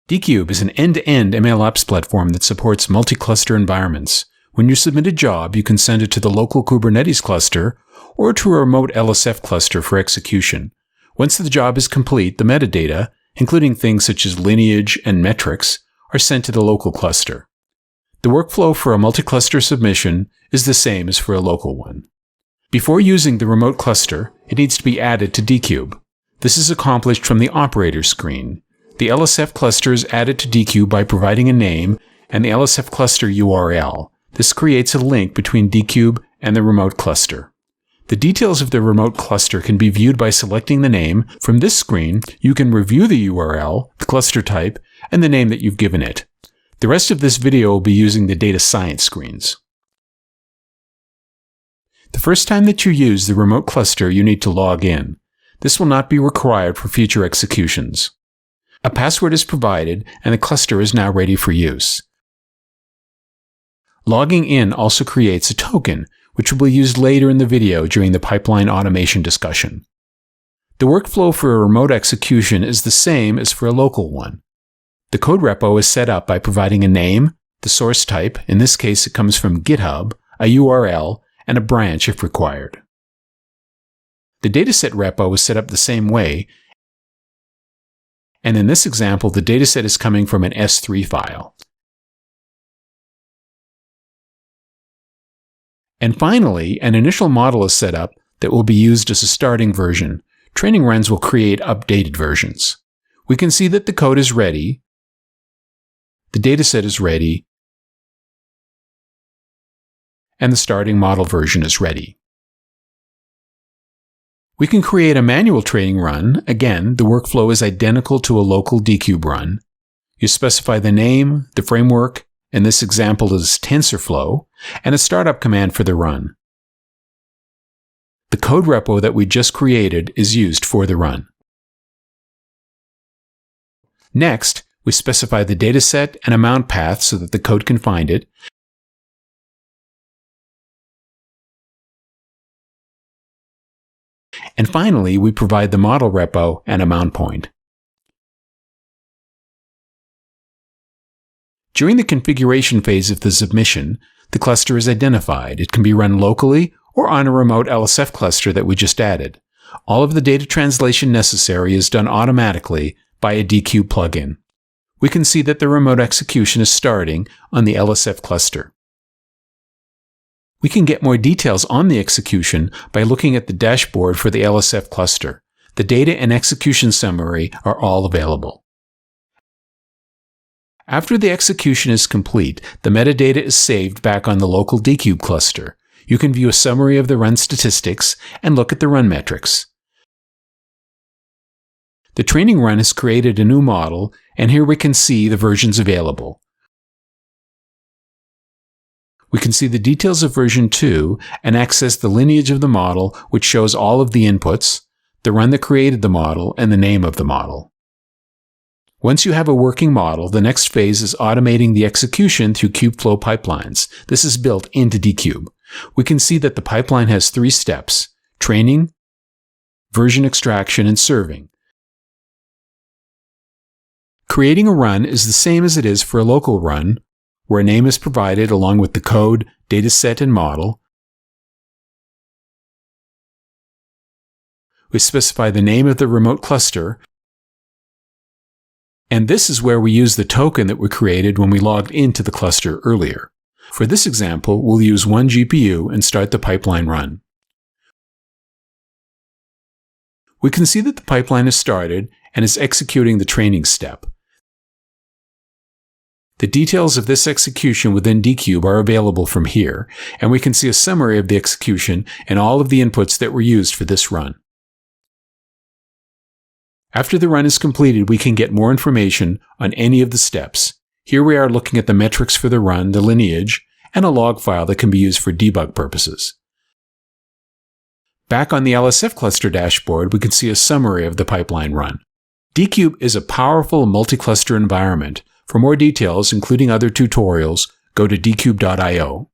DKube is an end-to-end MLOps platform that supports multi-cluster environments. When you submit a job, you can send it to the local Kubernetes cluster or to a remote LSF cluster for execution. Once the job is complete, the metadata, including things such as lineage and metrics, are sent to the local cluster. The workflow for a multi-cluster submission is the same as for a local one. Before using the remote cluster, it needs to be added to DKube. This is accomplished from the operator screen. The LSF cluster is added to DKube by providing a name and the LSF cluster URL. This creates a link between DKube and the remote cluster. The details of the remote cluster can be viewed by selecting the name. From this screen, you can review the URL, the cluster type, and the name that you've given it. The rest of this video will be using the data science screens. The first time that you use the remote cluster, you need to log in. This will not be required for future executions. A password is provided, and the cluster is now ready for use. Logging in also creates a token, which will be used later in the video during the pipeline automation discussion. The workflow for a remote execution is the same as for a local one. The code repo is set up by providing a name, the source type, in this case it comes from GitHub, a URL, and a branch if required. The dataset repo is set up the same way, and in this example, the dataset is coming from an S3 file. And finally, an initial model is set up that will be used as a starting version. Training runs will create updated versions. We can see that the code is ready, the dataset is ready, and the starting model version is ready. We can create a manual training run. Again, the workflow is identical to a local DKube run. You specify the name, the framework, in this example is TensorFlow, and a startup command for the run. The code repo that we just created is used for the run. Next, we specify the dataset and amount path so that the code can find it. And finally, we provide the model repo and a mount point. During the configuration phase of the submission, the cluster is identified. It can be run locally or on a remote LSF cluster that we just added. All of the data translation necessary is done automatically by a DKube plugin. We can see that the remote execution is starting on the LSF cluster. We can get more details on the execution by looking at the dashboard for the LSF cluster. The data and execution summary are all available. After the execution is complete, the metadata is saved back on the local DKube cluster. You can view a summary of the run statistics and look at the run metrics. The training run has created a new model, and here we can see the versions available. We can see the details of version 2 and access the lineage of the model, which shows all of the inputs, the run that created the model, and the name of the model. Once you have a working model, the next phase is automating the execution through Kubeflow pipelines. This is built into DKube. We can see that the pipeline has 3 steps: training, version extraction, and serving. Creating a run is the same as it is for a local run, where a name is provided along with the code, dataset, and model. We specify the name of the remote cluster, and this is where we use the token that we created when we logged into the cluster earlier. For this example, we'll use 1 GPU and start the pipeline run. We can see that the pipeline is started and is executing the training step. The details of this execution within DKube are available from here, and we can see a summary of the execution and all of the inputs that were used for this run. After the run is completed, we can get more information on any of the steps. Here we are looking at the metrics for the run, the lineage, and a log file that can be used for debug purposes. Back on the LSF cluster dashboard, we can see a summary of the pipeline run. DKube is a powerful multi-cluster environment. For more details, including other tutorials, go to dkube.io.